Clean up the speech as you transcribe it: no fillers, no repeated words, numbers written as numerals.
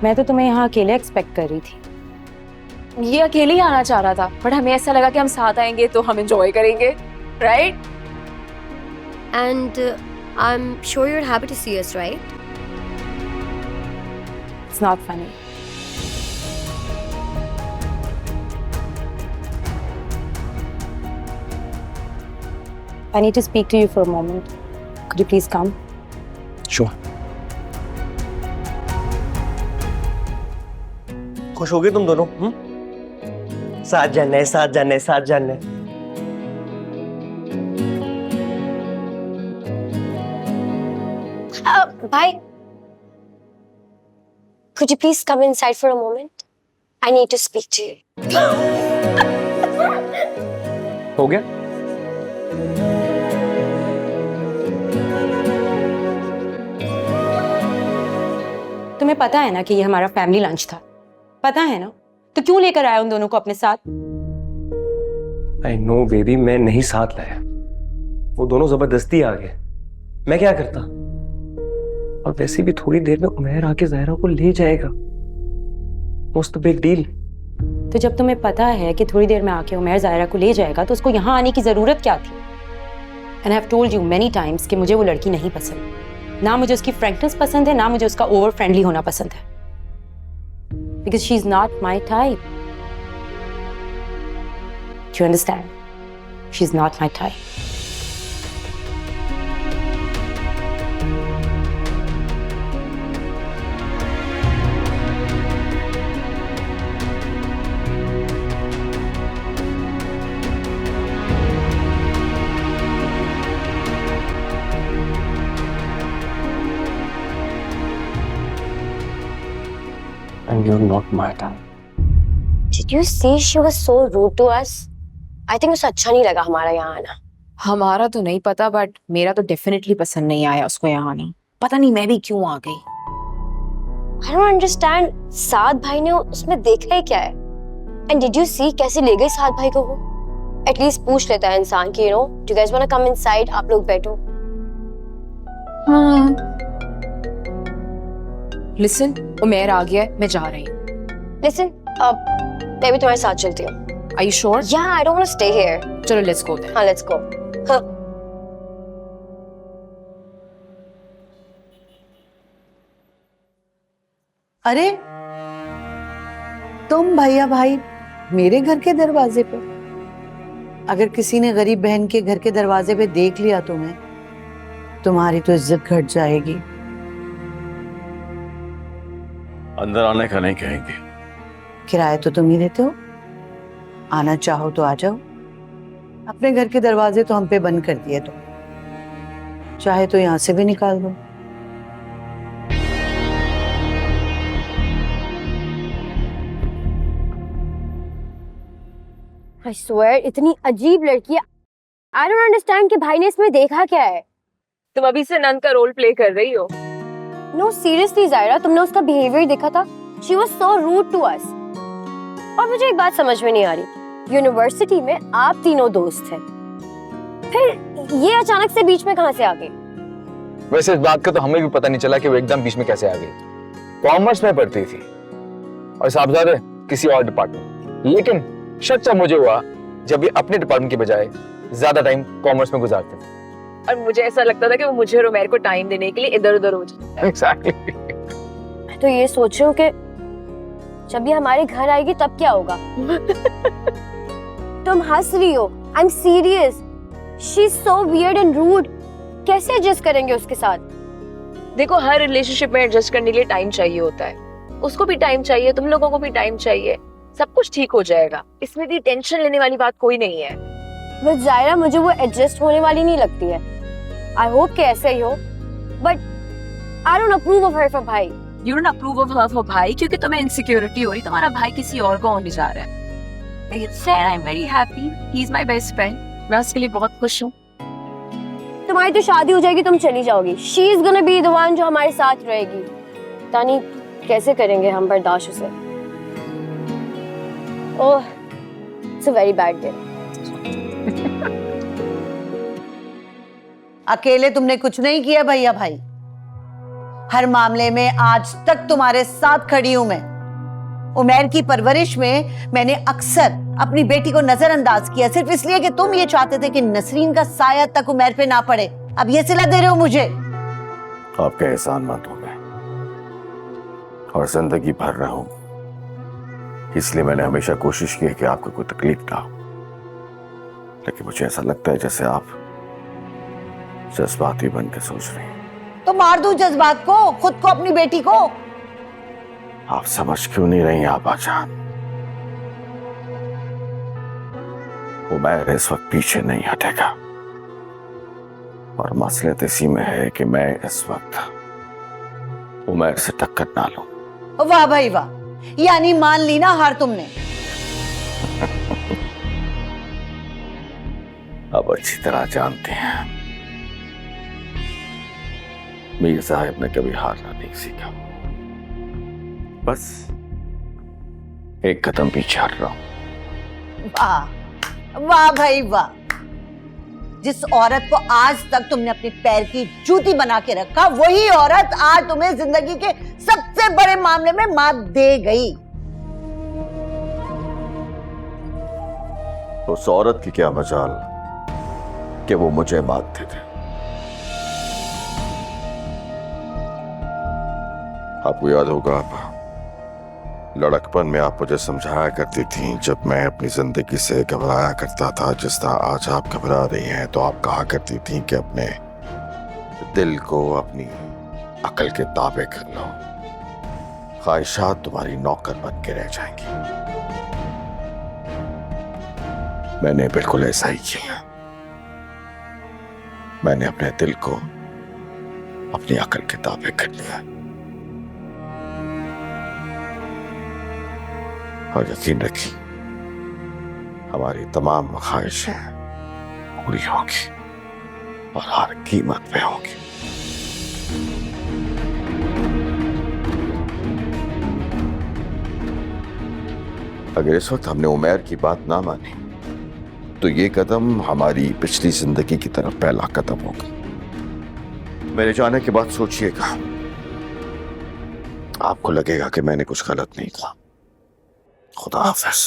मैं तो तुम्हें यहाँ अकेले एक्सपेक्ट कर रही थी। ये अकेले ही आना चाह रहा था, बट हमें ऐसा लगा कि हम साथ आएंगे तो हम एंजॉय करेंगे, right? And I'm sure you're happy to see us, right? It's not funny. I need to speak to you for a moment. Could you please come? Sure. खुश हो गए तुम दोनों? साथ जाना है, साथ जाना है, साथ जाना है। Bhai, could you please come inside for a moment? I need to speak to you. हो गया? तुम्हें पता है ना कि ये हमारा फैमिली लंच था, पता है ना? तो क्यों लेकर आया उन दोनों को अपने साथ? I know बेबी, मैं नहीं साथ लाया, वो दोनों जबरदस्ती आ गए। मैं क्या करता? और वैसे भी थोड़ी देर में उमैर आके ज़ाहिरा को ले जाएगा। What's the big deal? तो जब तुम्हें पता है कि थोड़ी देर में आके उमैर ज़ाहिरा को ले जाएगा तो उसको यहाँ आने की जरूरत क्या थी? And I've told you many times कि मुझे वो लड़की नहीं पसंद। ना मुझे उसकी फ्रैंकनेस पसंद है, ना मुझे उसका ओवर फ्रेंडली होना पसंद है। Because she's not my type. Do you understand? She's not my type. And you're not my type. Did you see she was so rude to us? I think उसे अच्छा नहीं लगा हमारा यहाँ आना। हमारा तो नहीं पता, बट मेरा तो डेफिनेटली पसंद नहीं आया उसको यहाँ आना। पता नहीं मैं भी क्यों आ गई। I don't understand. साद भाई ने उसमें देखा ही क्या है? And did you see कैसे ले गई साद भाई को वो? At least पूछ लेता है इंसान कि do you guys wanna come inside? आप लोग बैठो। Listen, उमैर आ गया है, मैं जा रही हूँ। Listen, मैं भी तुम्हारे साथ चलती हूँ। Are you sure? Yeah, I don't want to stay here. चलो let's go then. हाँ, let's go. हाँ। अरे तुम भैया भाई मेरे घर के दरवाजे पे? अगर किसी ने गरीब बहन के घर के दरवाजे पे देख लिया तुम्हें, तुम्हारी तो इज्जत घट जाएगी। अंदर आने का नहीं कहेंगे। किराया तो तुम ही देते हो, आना चाहो तो आ जाओ। अपने घर के दरवाजे तो हम पे बंद कर दिए तुम, चाहे तो यहाँ से भी निकाल दो। I swear, इतनी अजीब लड़की है। I don't understand कि भाई ने इसमें देखा क्या है। तुम अभी से नन का रोल प्ले कर रही हो। No, seriously ज़ायरा, तुमने उसका बिहेवियर देखा था? She was so rude to us. और मुझे एक बात समझ में नहीं आ रही, यूनिवर्सिटी में आप तीनों दोस्त हैं, फिर ये अचानक से बीच में कहाँ से आ गई? वैसे इस बात का तो हमें भी पता नहीं चला कि वो एकदम बीच में कैसे आ गई। कॉमर्स में पढ़ती थी और साहबजादे किसी और डिपार्टमेंट, लेकिन शक जब मुझे हुआ जब ये अपने डिपार्टमेंट के बजाय ज्यादा टाइम कॉमर्स में गुजारते थे। और मुझे ऐसा लगता था कि वो मुझे और उमैर को टाइम देने के लिए इधर उधर हो जाए। Exactly. मैं तो ये सोच रही हूँ कि जब ये हमारे घर आएगी तब क्या होगा? तुम हंस रही हो, I'm serious. She's so weird and rude. कैसे एडजस्ट करेंगे उसके साथ? देखो, हर रिलेशनशिप में एडजस्ट करने के लिए टाइम चाहिए होता है। उसको भी टाइम चाहिए, तुम लोगों को भी टाइम चाहिए, सब कुछ ठीक हो जाएगा। इसमें भी टेंशन लेने वाली बात कोई नहीं है। बट ज़ायरा, मुझे वो एडजस्ट होने वाली नहीं लगती है। I hope कि ऐसे ही हो, but I don't approve of her for भाई। You don't approve of her for भाई क्योंकि तुम्हें इनसिक्योरिटी हो रही, तुम्हारा भाई किसी और को होने जा रहा है। I'm very happy. He's my best friend. मैं उसके लिए बहुत खुश हूँ। तुम्हारी तो शादी हो जाएगी, तुम चली जाओगी। She is gonna be the one जो हमारे साथ रहेगी। पता नहीं कैसे करेंगे हम बर्दाश्त उसे। Oh, it's a very bad day. अकेले तुमने कुछ नहीं किया भैया भाई, हर मामले में आज तक तुम्हारे साथ खड़ी हूं मैं। उमैर की परवरिश में मैंने अक्सर अपनी बेटी को नजरअंदाज किया, सिर्फ इसलिए कि तुम ये चाहते थे कि नसरीन का साया तक उमैर पे ना पड़े। अब ये सिला दे रहे हो मुझे। आपका एहसान मत हूं मैं, और जिंदगी भर रहूं, इसलिए मैंने हमेशा कोशिश की है कि आपको कोई तकलीफ ना हो। लेकिन मुझे ऐसा लगता है जैसे आप जज्बाती बन के सोच रही हैं। तो मार दूं जज्बात को, खुद को, अपनी बेटी को। आप समझ क्यों नहीं रही आबा जान? उमैर इस वक्त पीछे नहीं हटेगा, और मसलियत इसी में है कि मैं इस वक्त उमैर से टक्कर ना लूं। वाह भाई वाह, यानी मान ली ना हार तुमने। अब अच्छी तरह जानते हैं, मीर साहब ने कभी हारना नहीं सीखा। बस एक कदम पीछे हट रहा हूं। वाह वाह भाई वाह, जिस औरत को आज तक तुमने अपने पैर की जूती बना के रखा, वही औरत आज तुम्हें जिंदगी के सबसे बड़े मामले में मात दे गई। उस औरत की क्या मजाल कि वो मुझे मात दे दे। आपको याद होगा, आप लड़कपन में आप मुझे समझाया करती थी, जब मैं अपनी जिंदगी से घबराया करता था जिस तरह आज आप घबरा रही हैं, तो आप कहा करती थी कि अपने दिल को अपनी अकल के ताबे कर लो, ख्वाहिशात तुम्हारी नौकर बन के रह जाएंगी। मैंने बिल्कुल ऐसा ही किया। मैंने अपने दिल को अपनी अकल के ताबे कर लिया, और यकीन रखिए हमारी तमाम ख्वाहिशें पूरी होंगी, और हर कीमत पे होंगी। अगर इस वक्त हमने उमैर की बात ना मानी, तो ये कदम हमारी पिछली जिंदगी की तरफ पहला कदम होगा। मेरे जाने के बाद सोचिएगा, आपको लगेगा कि मैंने कुछ गलत नहीं कहा। खुदा हाफिज।